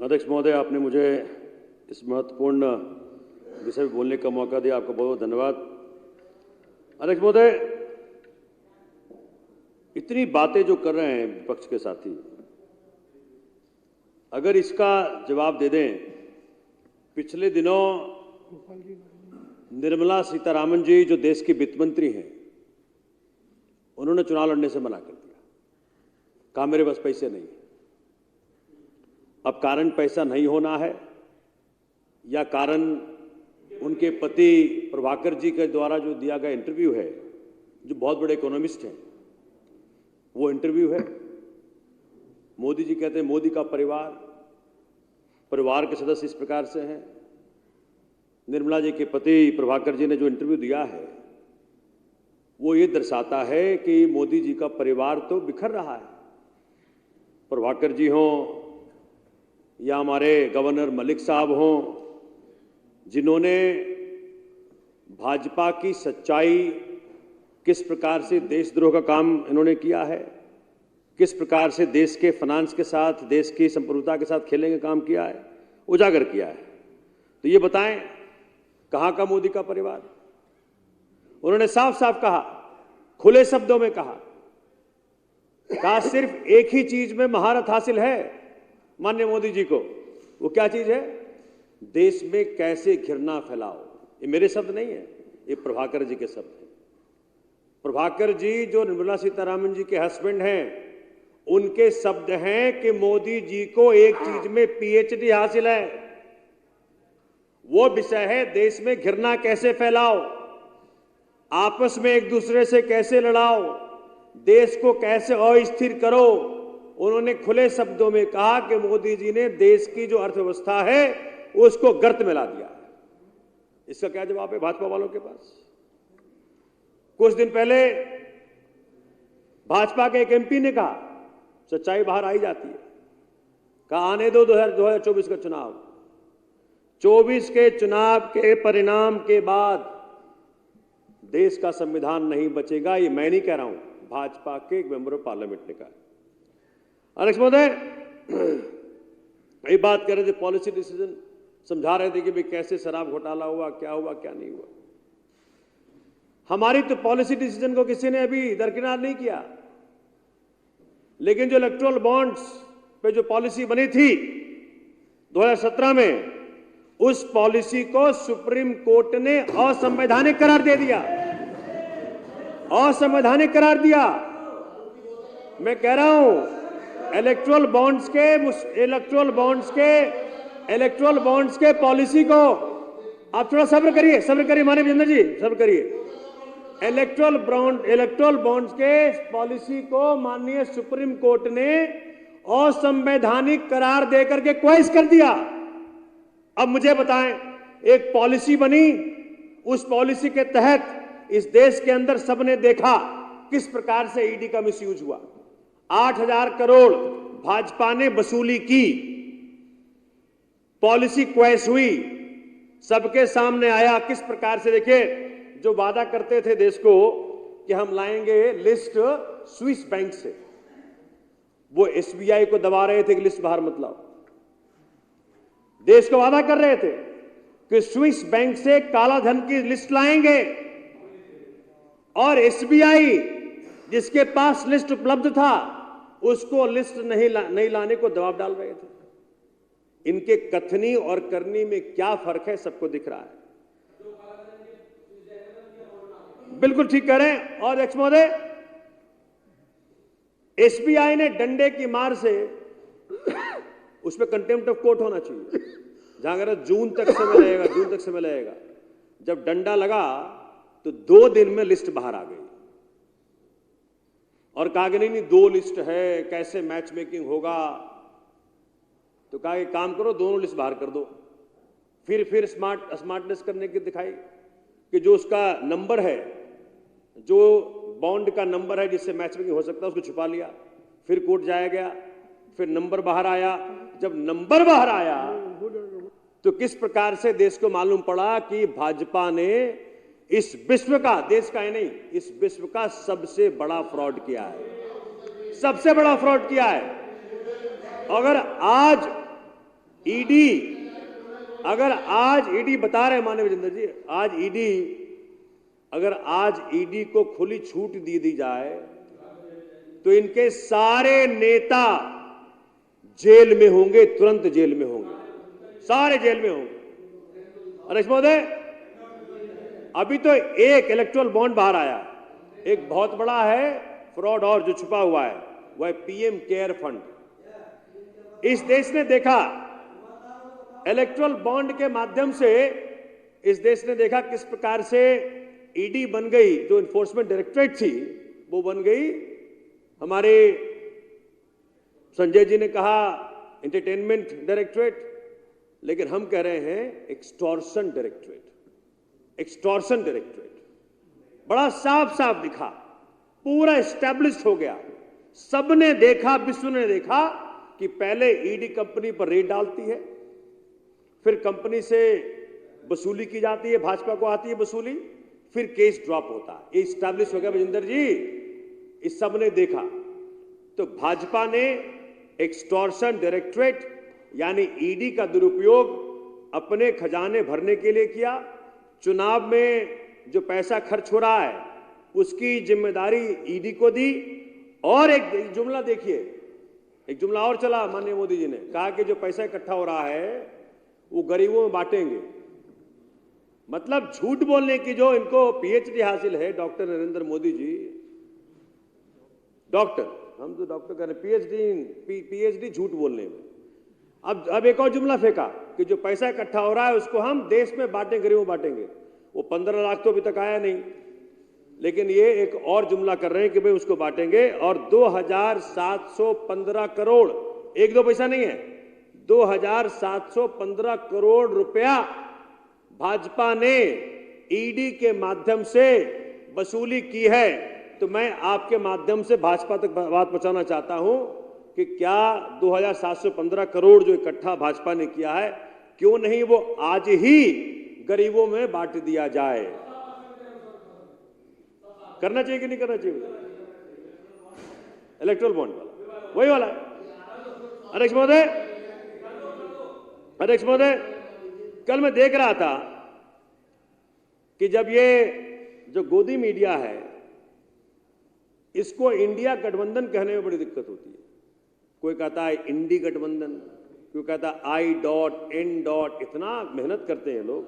अध्यक्ष महोदय, आपने मुझे इस महत्वपूर्ण विषय में बोलने का मौका दिया, आपका बहुत बहुत धन्यवाद। अध्यक्ष महोदय, इतनी बातें जो कर रहे हैं विपक्ष के साथी, अगर इसका जवाब दे दें, पिछले दिनों निर्मला सीतारामन जी जो देश की वित्त मंत्री हैं, उन्होंने चुनाव लड़ने से मना कर दिया, कहा मेरे पास पैसे नहीं। अब कारण पैसा नहीं होना है या कारण उनके पति प्रभाकर जी के द्वारा जो दिया गया इंटरव्यू है, जो बहुत बड़े इकोनॉमिस्ट हैं, वो इंटरव्यू है। मोदी जी कहते हैं मोदी का परिवार के सदस्य इस प्रकार से हैं। निर्मला जी के पति प्रभाकर जी ने जो इंटरव्यू दिया है, वो ये दर्शाता है कि मोदी जी का परिवार तो बिखर रहा है। प्रभाकर जी हों या हमारे गवर्नर मलिक साहब हों, जिन्होंने भाजपा की सच्चाई, किस प्रकार से देशद्रोह का काम इन्होंने किया है, किस प्रकार से देश के फाइनेंस के साथ, देश की संप्रभुता के साथ खेलने का काम किया है, उजागर किया है। तो ये बताएं, कहां का मोदी का परिवार? उन्होंने साफ साफ कहा, खुले शब्दों में कहा सिर्फ एक ही चीज में महारत हासिल है माननीय मोदी जी को। वो क्या चीज है? देश में कैसे घृणा फैलाओ। ये मेरे शब्द नहीं है, ये प्रभाकर जी के शब्द हैं। प्रभाकर जी जो निर्मला सीतारामन जी के हस्बैंड हैं, उनके शब्द हैं कि मोदी जी को एक चीज में पीएचडी हासिल है। वो विषय है देश में घृणा कैसे फैलाओ, आपस में एक दूसरे से कैसे लड़ाओ, देश को कैसे अस्थिर करो। उन्होंने खुले शब्दों में कहा कि मोदी जी ने देश की जो अर्थव्यवस्था है उसको गर्त में ला दिया। इसका क्या जवाब है भाजपा वालों के पास? कुछ दिन पहले भाजपा के एक एमपी ने कहा, सच्चाई बाहर आई जाती है, कहा आने दो 2024 का चुनाव। 24 के चुनाव के परिणाम के बाद देश का संविधान नहीं बचेगा। ये मैं नहीं कह रहा हूं, भाजपा के एक मेंबर ऑफ पार्लियामेंट ने कहा। अध्यक्ष महोदय, ये बात कर रहे थे पॉलिसी डिसीजन, समझा रहे थे कि भाई कैसे शराब घोटाला हुआ, क्या नहीं हुआ। हमारी तो पॉलिसी डिसीजन को किसी ने अभी दरकिनार नहीं किया, लेकिन जो इलेक्टोरल बॉन्ड्स पे जो पॉलिसी बनी थी 2017 में, उस पॉलिसी को सुप्रीम कोर्ट ने असंवैधानिक करार दे दिया। असंवैधानिक करार दिया। मैं कह रहा हूं, इलेक्टोरल बॉन्ड्स के पॉलिसी को आप थोड़ा सब्र करिए माननीय विजेंद्र जी, सब्र करिए। इलेक्टोरल बॉन्ड्स के पॉलिसी को माननीय सुप्रीम कोर्ट ने असंवैधानिक करार देकर के क्वेश्चन कर दिया। अब मुझे बताएं, एक पॉलिसी बनी, उस पॉलिसी के तहत इस देश के अंदर सबने देखा किस प्रकार से ईडी का मिसयूज हुआ। 8,000 करोड़ भाजपा ने वसूली की, पॉलिसी क्वेश्चन हुई, सबके सामने आया किस प्रकार से। देखिए, जो वादा करते थे देश को कि हम लाएंगे लिस्ट स्विस बैंक से, वो एसबीआई को दबा रहे थे कि लिस्ट बाहर मत लाओ। देश को वादा कर रहे थे कि स्विस बैंक से काला धन की लिस्ट लाएंगे, और एसबीआई जिसके पास लिस्ट उपलब्ध था उसको लिस्ट नहीं लाने को दबाव डाल रहे थे। इनके कथनी और करनी में क्या फर्क है सबको दिख रहा है। बिल्कुल ठीक कह रहे हैं। और अध्यक्ष महोदय, एसबीआई ने डंडे की मार से उसमें कंटेम्प्ट ऑफ कोर्ट होना चाहिए, जहां अगर जून तक समय लगेगा। जब डंडा लगा तो 2 दिन में लिस्ट बाहर आ गई, और कहा कि नहीं 2 लिस्ट है, कैसे मैच मेकिंग होगा। तो कहा कि काम करो, दोनों लिस्ट बाहर कर दो। फिर स्मार्टनेस करने की दिखाई कि जो उसका नंबर है, जो बॉन्ड का नंबर है जिससे मैच मेकिंग हो सकता है, उसको छुपा लिया। फिर कोर्ट जाया गया, फिर नंबर बाहर आया। जब नंबर बाहर आया तो किस प्रकार से देश को मालूम पड़ा कि भाजपा ने इस विश्व का, देश का ही नहीं, इस विश्व का सबसे बड़ा फ्रॉड किया है, सबसे बड़ा फ्रॉड किया है। अगर आज ईडी, अगर आज ईडी बता रहे माननीय विजेंद्र जी, अगर आज ईडी को खुली छूट दी जाए तो इनके सारे नेता जेल में होंगे, तुरंत जेल में होंगे, सारे जेल में होंगे। अध्यक्ष महोदय, अभी तो एक इलेक्टोरल बॉन्ड बाहर आया, एक बहुत बड़ा है फ्रॉड और जो छुपा हुआ है वह पीएम केयर फंड। इस देश ने देखा इलेक्टोरल बॉन्ड के माध्यम से, इस देश ने देखा किस प्रकार से ईडी बन गई, जो इन्फोर्समेंट डायरेक्टरेट थी वो बन गई, हमारे संजय जी ने कहा एंटरटेनमेंट डायरेक्टरेट, लेकिन हम कह रहे हैं एक्सटॉर्शन डायरेक्टरेट। एक्सटॉर्शन डायरेक्टरेट बड़ा साफ साफ दिखा, पूरा एस्टैब्लिश्ड हो गया, सबने देखा, विश्व ने देखा कि पहले ईडी कंपनी पर रेड डालती है, फिर कंपनी से वसूली की जाती है, भाजपा को आती है वसूली, फिर केस ड्रॉप होता है। ये एस्टैब्लिश हो गया विजेंद्र जी, इस सब ने देखा। तो भाजपा ने एक्सटॉर्शन डायरेक्टरेट यानी ईडी का दुरुपयोग अपने खजाने भरने के लिए किया। चुनाव में जो पैसा खर्च हो रहा है उसकी जिम्मेदारी ईडी को दी। और एक जुमला देखिए, एक जुमला और चला, माननीय मोदी जी ने कहा कि जो पैसा इकट्ठा हो रहा है वो गरीबों में बांटेंगे। मतलब झूठ बोलने की जो इनको पीएचडी हासिल है, डॉक्टर नरेंद्र मोदी जी, डॉक्टर, हम तो डॉक्टर कर रहे, पीएचडी झूठ बोलने में। अब एक और जुमला फेंका कि जो पैसा इकट्ठा हो रहा है उसको हम देश में बांटेंगे, गरीबों बांटेंगे। वो 15 लाख तो अभी तक आया नहीं, लेकिन ये एक और जुमला कर रहे हैं कि भाई उसको बांटेंगे। और 2715 करोड़, एक दो पैसा नहीं है, 2715 करोड़ रुपया भाजपा ने ईडी के माध्यम से वसूली की है। तो मैं आपके माध्यम से भाजपा तक बात पहुंचाना चाहता हूं कि क्या 2715 करोड़ जो इकट्ठा भाजपा ने किया है, क्यों नहीं वो आज ही गरीबों में बांट दिया जाए? करना चाहिए कि नहीं करना चाहिए? इलेक्टोरल बॉन्ड वाला वही वाला है। अध्यक्ष महोदय, कल मैं देख रहा था कि जब ये जो गोदी मीडिया है इसको इंडिया गठबंधन कहने में बड़ी दिक्कत होती है। कोई कहता है इंडी गठबंधन, कोई कहता है I.N. इतना मेहनत करते हैं लोग।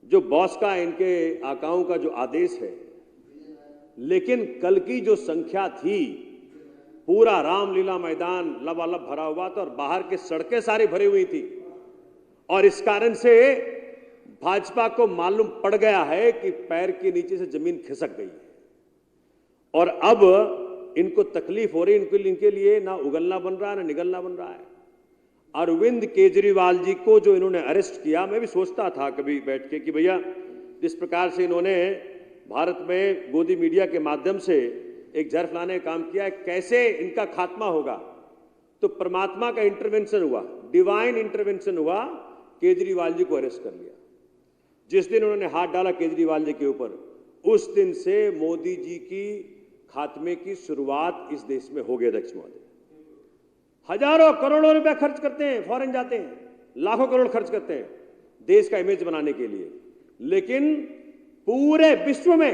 जो बॉस का, इनके आकाओं का जो आदेश है, लेकिन कल की जो संख्या थी, पूरा रामलीला मैदान लबालब भरा हुआ था और बाहर की सड़कें सारी भरी हुई थी। और इस कारण से भाजपा को मालूम पड़ गया है कि पैर के नीचे से जमीन खिसक गई है और अब इनको तकलीफ हो रही है। इनके लिए ना उगलना बन रहा है ना निगलना बन रहा है। अरविंद केजरीवाल जी को जो इन्होंने अरेस्ट किया, मैं भी सोचता था कभी बैठ के कि भैया जिस प्रकार से इन्होंने भारत में गोदी मीडिया के माध्यम से एक जहर फैलाने का काम किया है, कैसे इनका खात्मा होगा। तो परमात्मा का इंटरवेंशन हुआ, डिवाइन इंटरवेंशन हुआ, केजरीवाल जी को अरेस्ट कर लिया। जिस दिन उन्होंने हाथ डाला केजरीवाल जी के ऊपर, उस दिन से मोदी जी की खात्मे की शुरुआत इस देश में हो गई। अध्यक्ष महोदय, हजारों करोड़ों रुपया खर्च करते हैं, फॉरेन जाते हैं, लाखों करोड़ खर्च करते हैं देश का इमेज बनाने के लिए, लेकिन पूरे विश्व में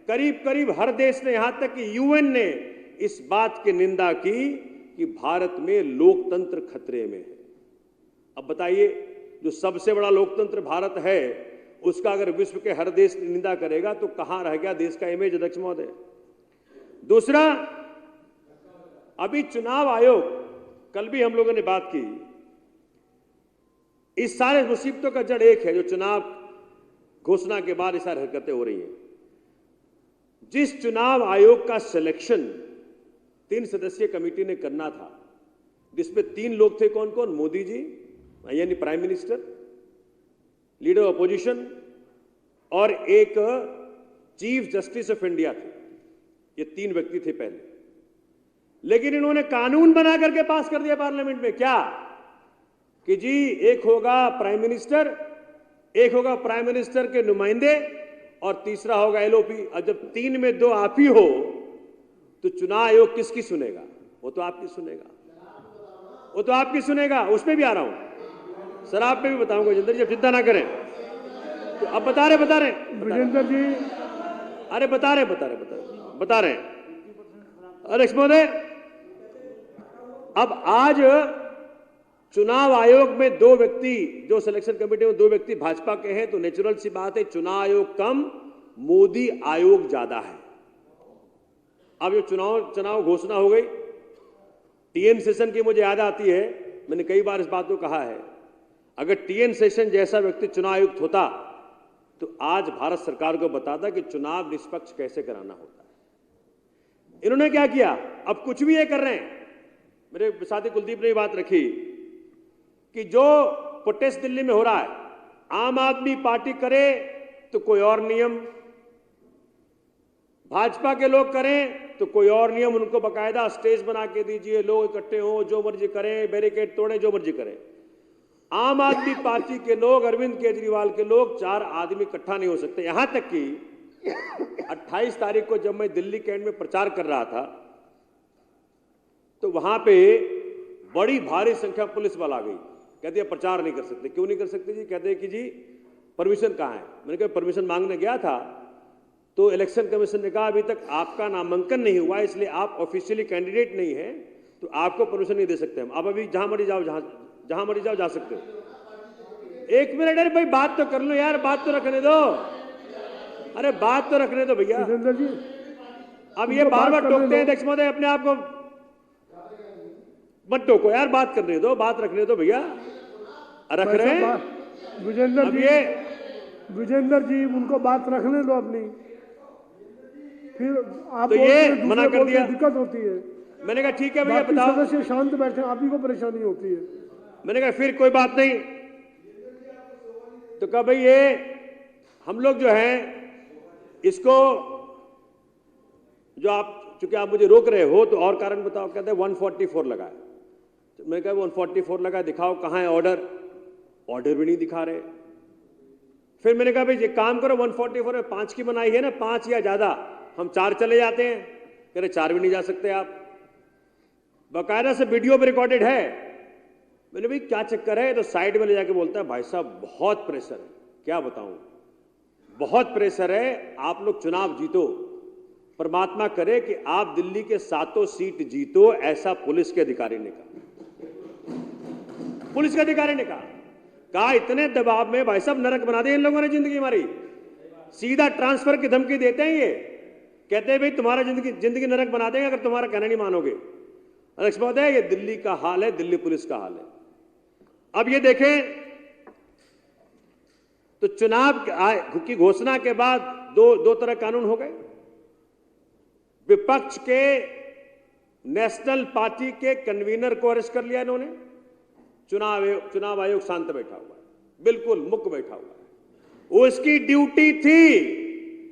करीब करीब हर देश ने, यहां तक कि यूएन ने इस बात की निंदा की कि भारत में लोकतंत्र खतरे में है। अब बताइए, जो सबसे बड़ा लोकतंत्र भारत है उसका अगर विश्व के हर देश निंदा करेगा तो कहां रह गया देश का इमेज? अध्यक्ष महोदय, दूसरा, अभी चुनाव आयोग, कल भी हम लोगों ने बात की, इस सारे मुसीबतों का जड़ एक है, जो चुनाव घोषणा के बाद ये सारी हरकतें हो रही हैं। जिस चुनाव आयोग का सिलेक्शन 3 सदस्यीय कमेटी ने करना था, जिसमें 3 लोग थे, कौन कौन? मोदी जी यानी prime minister, leader of opposition और एक चीफ जस्टिस ऑफ इंडिया थे। ये 3 व्यक्ति थे पहले, लेकिन इन्होंने कानून बना करके पास कर दिया पार्लियामेंट में, क्या कि जी एक होगा प्राइम मिनिस्टर, एक होगा प्राइम मिनिस्टर के नुमाइंदे और तीसरा होगा एलओपी। और जब 3 में 2 आप ही हो तो चुनाव आयोग किसकी सुनेगा? वो तो आपकी सुनेगा। वो तो आपकी सुनेगा, उसमें भी आ रहा हूं, शराब पे भी बताऊंगा विजेंद्र जी, चिंता ना करें। तो अब बता रहे विजेंद्र जी, अरे बता रहे अध्यक्ष महोदय, अब आज चुनाव आयोग में 2 व्यक्ति, जो सिलेक्शन कमेटी में 2 व्यक्ति भाजपा के हैं, तो नेचुरल सी बात है चुनाव आयोग कम, मोदी आयोग ज्यादा है। अब ये चुनाव घोषणा हो गई, टीएन सेशन की मुझे याद आती है, मैंने कई बार इस बात को कहा है, अगर टीएन सेशन जैसा व्यक्ति चुनाव आयुक्त होता तो आज भारत सरकार को बताता कि चुनाव निष्पक्ष कैसे कराना होता है। इन्होंने क्या किया, अब कुछ भी ये कर रहे हैं। मेरे साथी कुलदीप ने ये बात रखी कि जो प्रोटेस्ट दिल्ली में हो रहा है, आम आदमी पार्टी करे तो कोई और नियम, भाजपा के लोग करें तो कोई और नियम, उनको बकायदा स्टेज बना के दीजिए, लोग इकट्ठे हो, जो मर्जी करें, बैरिकेड तोड़े, जो मर्जी करें। आम आदमी पार्टी के लोग, अरविंद केजरीवाल के लोग, 4 आदमी इकट्ठा नहीं हो सकते। यहां तक कि 28 तारीख को जब मैं दिल्ली कैंट में प्रचार कर रहा था तो वहां पे बड़ी भारी संख्या पुलिस वाला आ गई, कहते हैं प्रचार नहीं कर सकते। क्यों नहीं कर सकते जी? कहते हैं कि जी परमिशन कहां है। मैंने कहा परमिशन मांगने गया था तो इलेक्शन कमीशन ने कहा अभी तक आपका नामांकन नहीं हुआ, इसलिए आप ऑफिशियली कैंडिडेट नहीं है, तो आपको परमिशन नहीं दे सकते हम। आप अभी जहां मर्जी जाओ, जहां मर्जी जाओ, जा सकते हो। 1 मिनट, अरे भाई बात तो कर लो यार, बात तो रखने दो, अरे बात तो रखने दो भैया। अब ये बार बार टोकते हैं अध्यक्ष महोदय, अपने आप को मत टोको यार, बात करने दो, बात रखने दो भैया। रख रहे हैं विजेंद्र जी, उनको बात रखने दो अपनी, फिर आप तो ये मना कर दिया, दिक्कत होती है। मैंने कहा ठीक है भैया बताओ, सदस्य शांत बैठे, आप ही को परेशानी होती है। मैंने कहा फिर कोई बात नहीं, तो कहा भाई ये हम लोग जो है इसको, जो आप चूंकि आप मुझे रोक रहे हो तो और कारण बताओ। कहते हैं 144 लगा है। तो मैंने कहा 144 लगा, दिखाओ कहां है ऑर्डर। ऑर्डर भी नहीं दिखा रहे। फिर मैंने कहा भाई ये काम करो, 144 में 5 की बनाई है ना, 5 या ज्यादा, हम 4 चले जाते हैं। कह रहे 4 भी नहीं जा सकते आप, बाकायदा से वीडियो में रिकॉर्डेड है। मैंने भाई क्या चक्कर है, तो साइड में ले जाके बोलता है भाई साहब बहुत प्रेशर है। क्या बताऊं, बहुत प्रेशर है, आप लोग चुनाव जीतो, परमात्मा करे कि आप दिल्ली के 7 सीट जीतो, ऐसा पुलिस के अधिकारी ने कहा। पुलिस के अधिकारी ने कहा इतने दबाव में भाई साहब नरक बना दी इन लोगों ने जिंदगी हमारी। सीधा ट्रांसफर की धमकी देते हैं। ये कहते हैं भाई तुम्हारा जिंदगी नरक बना देंगे अगर तुम्हारा कहना नहीं मानोगे। अध्यक्ष महोदय, ये दिल्ली का हाल है, दिल्ली पुलिस का हाल है। अब ये देखें तो चुनाव की घोषणा के बाद दो तरह कानून हो गए। विपक्ष के नेशनल पार्टी के कन्वीनर को अरेस्ट कर लिया इन्होंने। चुनाव आयोग शांत बैठा हुआ है, बिल्कुल मुक्त बैठा हुआ है। उसकी ड्यूटी थी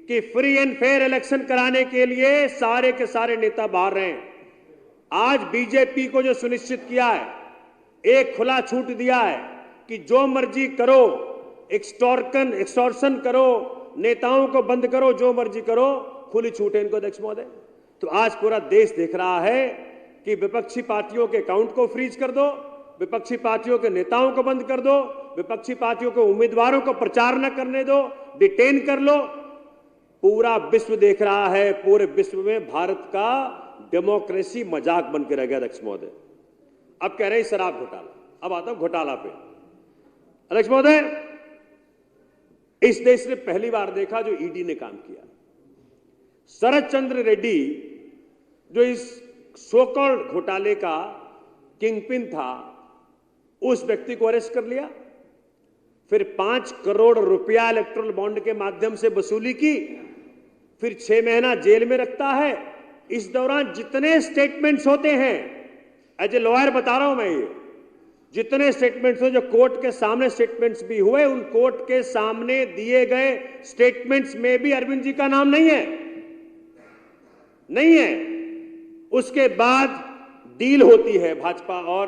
कि फ्री एंड फेयर इलेक्शन कराने के लिए सारे के सारे नेता बाहर रहे। आज बीजेपी को जो सुनिश्चित किया है, एक खुला छूट दिया है कि जो मर्जी करो, एक्सटॉर्शन करो, नेताओं को बंद करो, जो मर्जी करो, खुली छूट है इनको अध्यक्ष महोदय। तो आज पूरा देश देख रहा है कि विपक्षी पार्टियों के अकाउंट को फ्रीज कर दो, विपक्षी पार्टियों के नेताओं को बंद कर दो, विपक्षी पार्टियों के उम्मीदवारों को प्रचार न करने दो, डिटेन कर लो। पूरा विश्व देख रहा है, पूरे विश्व में भारत का डेमोक्रेसी मजाक बन के रह गया अध्यक्ष महोदय। अब कह रहे हैं शराब घोटाला। अब आता हूं घोटाला पे। अध्यक्ष महोदय, इस देश ने पहली बार देखा जो ईडी ने काम किया। शरद चंद्र रेड्डी जो इस सो-कॉल्ड घोटाले का किंगपिन था, उस व्यक्ति को अरेस्ट कर लिया। फिर 5 करोड़ रुपया इलेक्ट्रल बॉन्ड के माध्यम से वसूली की, फिर 6 महीना जेल में रखता है। इस दौरान जितने स्टेटमेंट्स होते हैं, एज ए लॉयर बता रहा हूं मैं, ये जितने स्टेटमेंट्स हुए, जो कोर्ट के सामने स्टेटमेंट्स भी हुए, उन कोर्ट के सामने दिए गए स्टेटमेंट्स में भी अरविंद जी का नाम नहीं है। उसके बाद डील होती है भाजपा और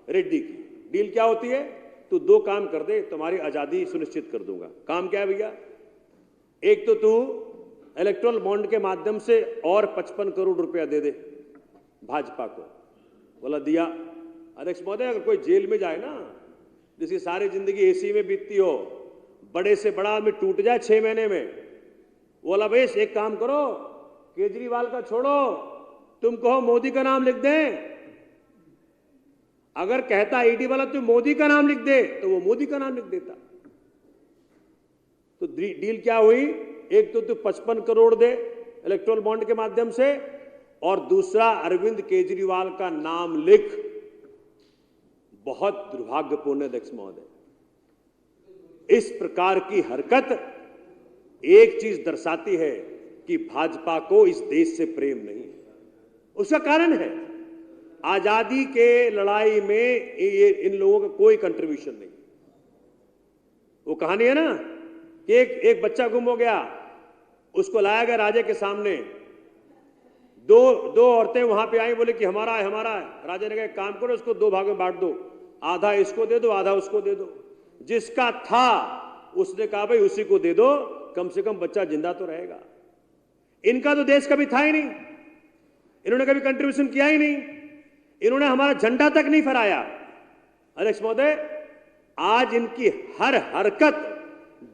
रेड्डी की। डील क्या होती है? तू 2 काम कर दे, तुम्हारी आजादी सुनिश्चित कर दूंगा। काम क्या है भैया? एक तो तू इलेक्ट्रल बॉन्ड के माध्यम से और 55 करोड़ रुपया दे दे भाजपा को। बोला दिया। अध्यक्ष महोदय, अगर कोई जेल में जाए ना, जिसकी सारी जिंदगी एसी में बीतती हो, बड़े से बड़ा आदमी टूट जाए 6 महीने में, बोला भाई एक काम करो, केजरीवाल का छोड़ो, तुम कहो मोदी का नाम लिख दें। अगर कहता ईडी वाला तुम मोदी का नाम लिख दे, तो वो मोदी का नाम लिख देता। तो डील क्या हुई? एक तो 55 करोड़ दे इलेक्टोरल बॉन्ड के माध्यम से, और दूसरा अरविंद केजरीवाल का नाम लिख। बहुत दुर्भाग्यपूर्ण है अध्यक्ष महोदय। इस प्रकार की हरकत एक चीज दर्शाती है कि भाजपा को इस देश से प्रेम नहीं है। उसका कारण है आजादी के लड़ाई में इन लोगों का कोई कंट्रीब्यूशन नहीं। वो कहानी है ना कि एक बच्चा गुम हो गया, उसको लाया गया राजे के सामने, दो औरतें वहां पे आई, बोले कि हमारा है हमारा है। राजा ने कहा काम करो, इसको 2 भागों में बांट दो, आधा इसको दे दो, आधा उसको दे दो। जिसका था उसने कहा भाई उसी को दे दो, कम से कम बच्चा जिंदा तो रहेगा। इनका तो देश कभी था ही नहीं, इन्होंने कभी कंट्रीब्यूशन किया ही नहीं, इन्होंने हमारा झंडा तक नहीं फहराया। अध्यक्ष महोदय, आज इनकी हर हरकत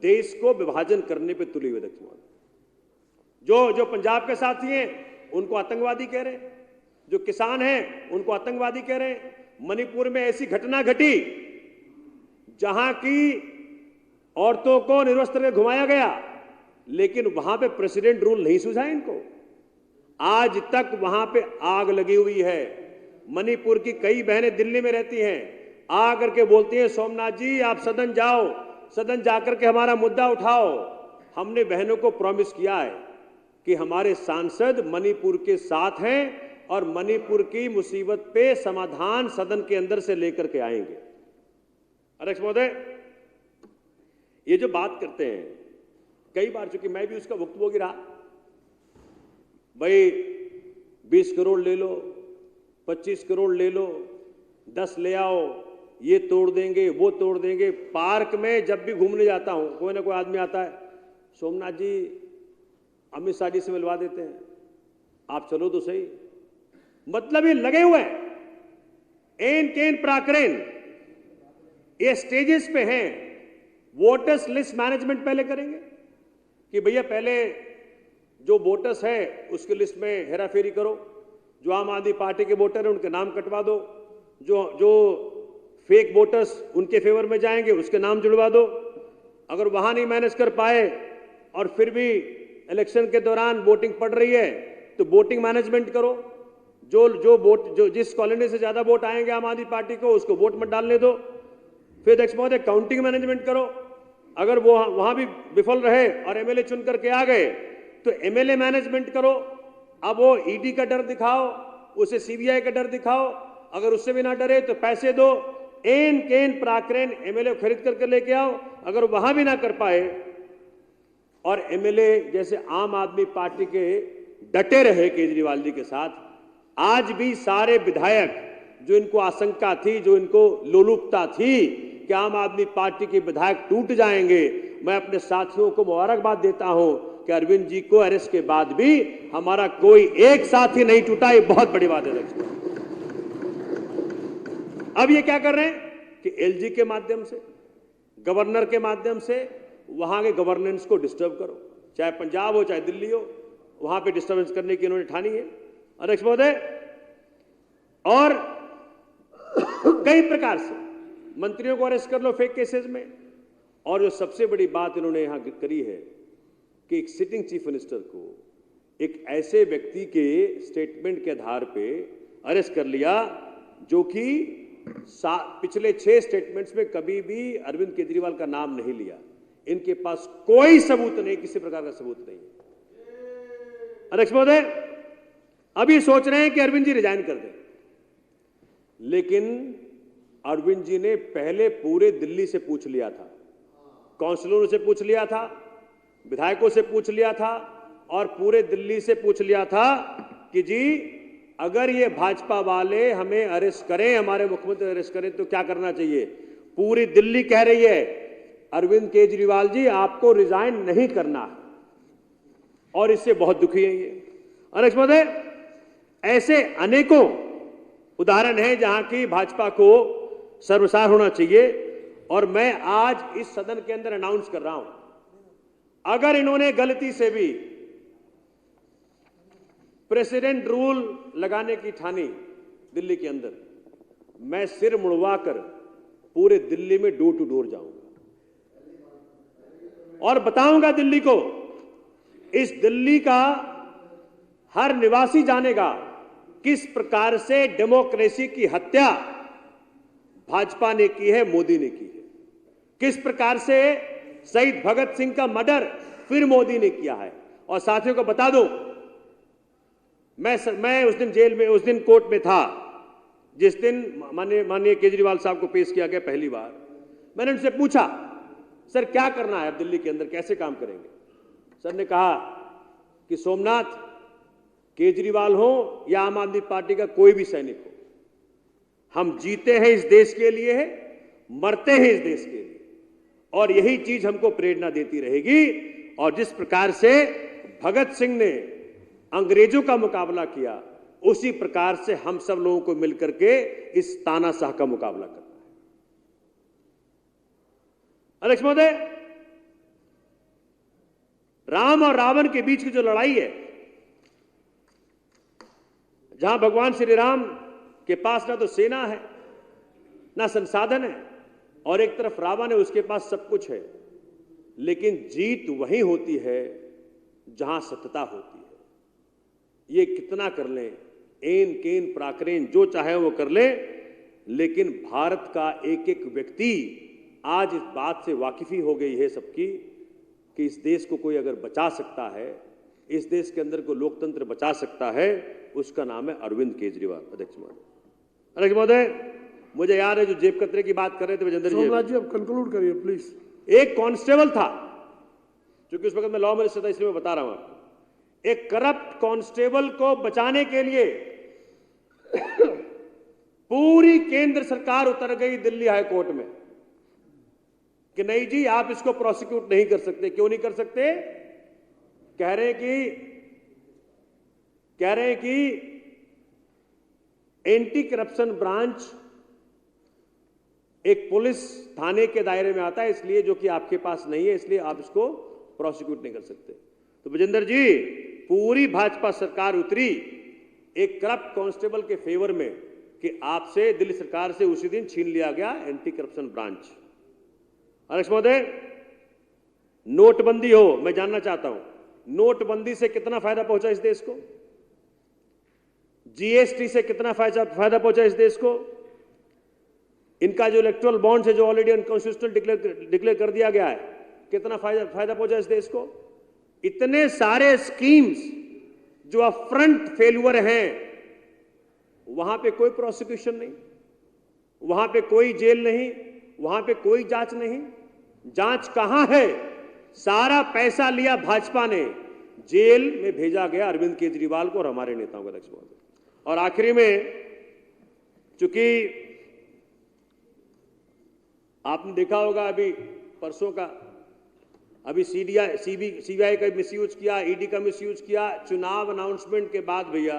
देश को विभाजन करने पे तुली हुई। अध्यक्ष महोदय, जो पंजाब के साथी हैं उनको आतंकवादी कह रहे हैं, जो किसान हैं उनको आतंकवादी कह रहे हैं। मणिपुर में ऐसी घटना घटी जहां की औरतों को निर्वस्त्र में घुमाया गया, लेकिन वहां पे प्रेसिडेंट रूल नहीं सूझा इनको। आज तक वहां पे आग लगी हुई है। मणिपुर की कई बहनें दिल्ली में रहती हैं, आकर के बोलती हैं सोमनाथ जी आप सदन जाओ, सदन जाकर के हमारा मुद्दा उठाओ। हमने बहनों को प्रॉमिस किया है कि हमारे सांसद मणिपुर के साथ हैं और मणिपुर की मुसीबत पे समाधान सदन के अंदर से लेकर के आएंगे। अध्यक्ष महोदय, ये जो बात करते हैं, कई बार चूंकि मैं भी उसका भुक्तभोगी रहा, भाई 20 करोड़ ले लो, 25 करोड़ ले लो, 10 ले आओ, ये तोड़ देंगे वो तोड़ देंगे। पार्क में जब भी घूमने जाता हूं, कोई ना कोई आदमी आता है, सोमनाथ जी अमित शाह जी से मिलवा देते हैं, आप चलो तो सही। मतलब ये लगे हुए हैं, एन केन प्राकरेन, ये स्टेजेस पे हैं। वोटर्स लिस्ट मैनेजमेंट पहले करेंगे कि भैया पहले जो वोटर्स है उसकी लिस्ट में हेराफेरी करो, जो आम आदमी पार्टी के वोटर हैं उनके नाम कटवा दो, जो फेक वोटर्स उनके फेवर में जाएंगे उसके नाम जुड़वा दो। अगर वहां नहीं मैनेज कर पाए और फिर भी इलेक्शन के दौरान वोटिंग पड़ रही है तो वोटिंग मैनेजमेंट करो। जो जिस कॉलोनी से ज्यादा वोट आएंगे आम आदमी पार्टी को उसको वोट मत डालने दो। फिर अध्यक्ष महोदय काउंटिंग मैनेजमेंट करो। अगर वो वहां भी विफल रहे और एमएलए चुन करके आ गए तो एमएलए मैनेजमेंट करो। अब वो ईडी का डर दिखाओ, उसे सीबीआई का डर दिखाओ, अगर उससे भी ना डरे तो पैसे दो, एन केन प्राकरेन एमएलए खरीद करके लेके आओ। अगर वहां भी ना कर पाए और एमएलए जैसे आम आदमी पार्टी के डटे रहे केजरीवाल जी के साथ, आज भी सारे विधायक जो इनको आशंका थी, जो इनको लोलुपता थी कि आम आदमी पार्टी के विधायक टूट जाएंगे, मैं अपने साथियों को मुबारकबाद देता हूं कि अरविंद जी को अरेस्ट के बाद भी हमारा कोई एक साथी नहीं टूटा। ये बहुत बड़ी बात है। अब ये क्या कर रहे हैं कि एलजी के माध्यम से, गवर्नर के माध्यम से वहां के गवर्नेंस को डिस्टर्ब करो, चाहे पंजाब हो चाहे दिल्ली हो, वहां पे डिस्टर्बेंस करने की इन्होंने ठानी है। अध्यक्ष महोदय, और कई प्रकार से मंत्रियों को अरेस्ट कर लो फेक केसेस में। और जो सबसे बड़ी बात इन्होंने यहां करी है कि एक सिटिंग चीफ मिनिस्टर को एक ऐसे व्यक्ति के स्टेटमेंट के आधार पे अरेस्ट कर लिया जो कि पिछले 6 स्टेटमेंट्स में कभी भी अरविंद केजरीवाल का नाम नहीं लिया। इनके पास कोई सबूत नहीं, किसी प्रकार का सबूत नहीं। अध्यक्ष महोदय, अभी सोच रहे हैं कि अरविंद जी रिजाइन कर दें, लेकिन अरविंद जी ने पहले पूरे दिल्ली से पूछ लिया था, काउंसिलरों से पूछ लिया था, विधायकों से पूछ लिया था और पूरे दिल्ली से पूछ लिया था कि जी अगर ये भाजपा वाले हमें अरेस्ट करें, हमारे मुख्यमंत्री अरेस्ट करें तो क्या करना चाहिए। पूरी दिल्ली कह रही है अरविंद केजरीवाल जी आपको रिजाइन नहीं करना है, और इससे बहुत दुखी है ये। अध्यक्ष महोदय, ऐसे अनेकों उदाहरण है जहां की भाजपा को सर्वसार होना चाहिए। और मैं आज इस सदन के अंदर अनाउंस कर रहा हूं, अगर इन्होंने गलती से भी प्रेसिडेंट रूल लगाने की ठानी दिल्ली के अंदर, मैं सिर मुड़वाकर पूरे दिल्ली में डोर टू डोर जाऊंगा और बताऊंगा दिल्ली को, इस दिल्ली का हर निवासी जानेगा किस प्रकार से डेमोक्रेसी की हत्या भाजपा ने की है, मोदी ने की है। किस प्रकार से शहीद भगत सिंह का मर्डर फिर मोदी ने किया है। और साथियों को बता दूं, मैं उस दिन जेल में, उस दिन कोर्ट में था जिस दिन माननीय केजरीवाल साहब को पेश किया गया पहली बार। मैंने उनसे पूछा, सर क्या करना है अब दिल्ली के अंदर, कैसे काम करेंगे? सर ने कहा कि सोमनाथ, केजरीवाल हो या आम आदमी पार्टी का कोई भी सैनिक हो, हम जीते हैं इस देश के लिए, मरते हैं इस देश के लिए, और यही चीज हमको प्रेरणा देती रहेगी। और जिस प्रकार से भगत सिंह ने अंग्रेजों का मुकाबला किया, उसी प्रकार से हम सब लोगों को मिलकर के इस तानाशाह का मुकाबला करना है। अध्यक्ष महोदय, राम और रावण के बीच की जो लड़ाई है, जहां भगवान श्री राम के पास ना तो सेना है ना संसाधन है, और एक तरफ रावण है, उसके पास सब कुछ है, लेकिन जीत वहीं होती है जहां सत्यता होती है। ये कितना कर लें, एन केन प्राक्रेन जो चाहे वो कर ले, लेकिन भारत का एक एक व्यक्ति आज इस बात से वाकिफी हो गई है सबकी कि इस देश को कोई अगर बचा सकता है, इस देश के अंदर को लोकतंत्र बचा सकता है, उसका नाम है अरविंद केजरीवाल। अध्यक्ष महोदय, मुझे याद है जो जेब कतरे की बात कर रहे थे विजेंद्र जी, सोमनाथ जी अब कंक्लूड करिए प्लीज। एक कांस्टेबल था, क्योंकि उस वक्त मैं लॉ मिनिस्टर था इसलिए मैं बता रहा हूं आपको, एक करप्ट कांस्टेबल को बचाने के लिए पूरी केंद्र सरकार उतर गई दिल्ली हाई कोर्ट में कि नहीं जी, आप इसको प्रोसिक्यूट नहीं कर सकते। क्यों नहीं कर सकते? कह रहे हैं कि एंटी करप्शन ब्रांच एक पुलिस थाने के दायरे में आता है, इसलिए जो कि आपके पास नहीं है, इसलिए आप इसको प्रोसिक्यूट नहीं कर सकते। तो विजेंद्र जी, पूरी भाजपा सरकार उतरी एक करप्ट कांस्टेबल के फेवर में कि आपसे, दिल्ली सरकार से उसी दिन छीन लिया गया एंटी करप्शन ब्रांच। अध्यक्ष महोदय, नोटबंदी हो, मैं जानना चाहता हूं, नोटबंदी से कितना फायदा पहुंचा इस देश को? जीएसटी से कितना फायदा पहुंचा इस देश को? इनका जो इलेक्टोरल बॉन्ड है जो ऑलरेडी अनकॉन्स्टिट्यूशनल डिक्लेयर कर दिया गया है, कितना फायदा पहुंचा इस देश को? इतने सारे स्कीम्स जो अपफ्रंट फेल्यूर हैं, वहां पे कोई प्रोसिक्यूशन नहीं, वहां पे कोई जेल नहीं, वहां पे कोई जांच नहीं। जांच कहां है? सारा पैसा लिया भाजपा ने, जेल में भेजा गया अरविंद केजरीवाल को और हमारे नेताओं को। अध्यक्ष महोदय, और आखिरी में, चूंकि आपने देखा होगा अभी परसों का, अभी सीबीआई का मिसयूज किया, ईडी का मिसयूज किया, चुनाव अनाउंसमेंट के बाद भैया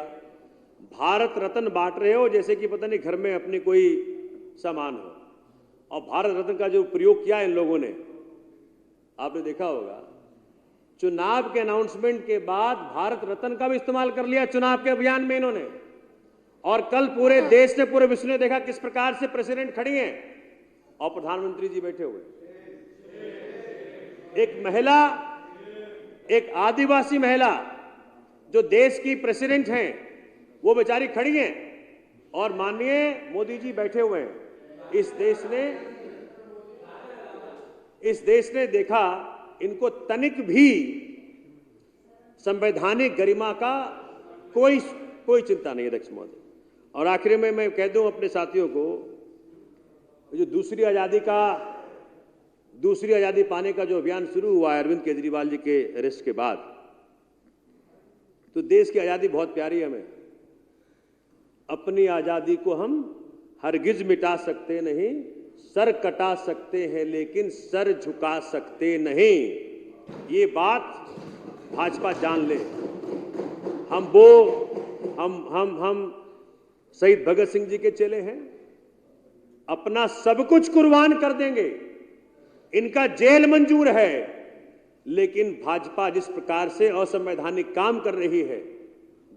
भारत रत्न बांट रहे हो जैसे कि पता नहीं घर में अपनी कोई सामान हो। और भारत रत्न का जो प्रयोग किया इन लोगों ने, आपने देखा होगा, चुनाव के अनाउंसमेंट के बाद भारत रत्न का भी इस्तेमाल कर लिया चुनाव के अभियान में इन्होंने। और कल पूरे देश ने, पूरे विश्व ने देखा किस प्रकार से प्रेसिडेंट खड़ी हैं और प्रधानमंत्री जी बैठे हुए। एक महिला, एक आदिवासी महिला जो देश की प्रेसिडेंट हैं, वो बेचारी खड़ी हैं और माननीय मोदी जी बैठे हुए हैं। इस देश ने देखा इनको तनिक भी संवैधानिक गरिमा का कोई चिंता नहीं है। अध्यक्ष महोदय, और आखिर में मैं कह दूं अपने साथियों को, जो दूसरी आजादी पाने का जो अभियान शुरू हुआ है अरविंद केजरीवाल जी के अरेस्ट के बाद, तो देश की आजादी बहुत प्यारी है हमें। अपनी आजादी को हम हरगिज मिटा सकते नहीं, सर कटा सकते हैं लेकिन सर झुका सकते नहीं। ये बात भाजपा जान ले। हम शहीद भगत सिंह जी के चेले हैं, अपना सब कुछ कुर्बान कर देंगे, इनका जेल मंजूर है। लेकिन भाजपा जिस प्रकार से असंवैधानिक काम कर रही है,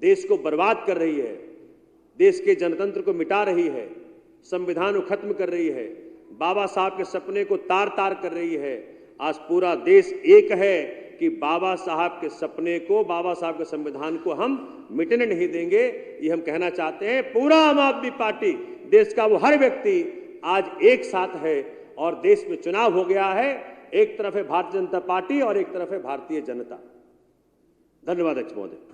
देश को बर्बाद कर रही है, देश के जनतंत्र को मिटा रही है, संविधान को खत्म कर रही है, बाबा साहब के सपने को तार तार कर रही है। आज पूरा देश एक है कि बाबा साहब के सपने को, बाबा साहब के संविधान को हम मिटने नहीं देंगे। ये हम कहना चाहते हैं। पूरा आम आदमी पार्टी, देश का वो हर व्यक्ति आज एक साथ है और देश में चुनाव हो गया है। एक तरफ है भारतीय जनता पार्टी और एक तरफ है भारतीय जनता। धन्यवाद अध्यक्ष महोदय।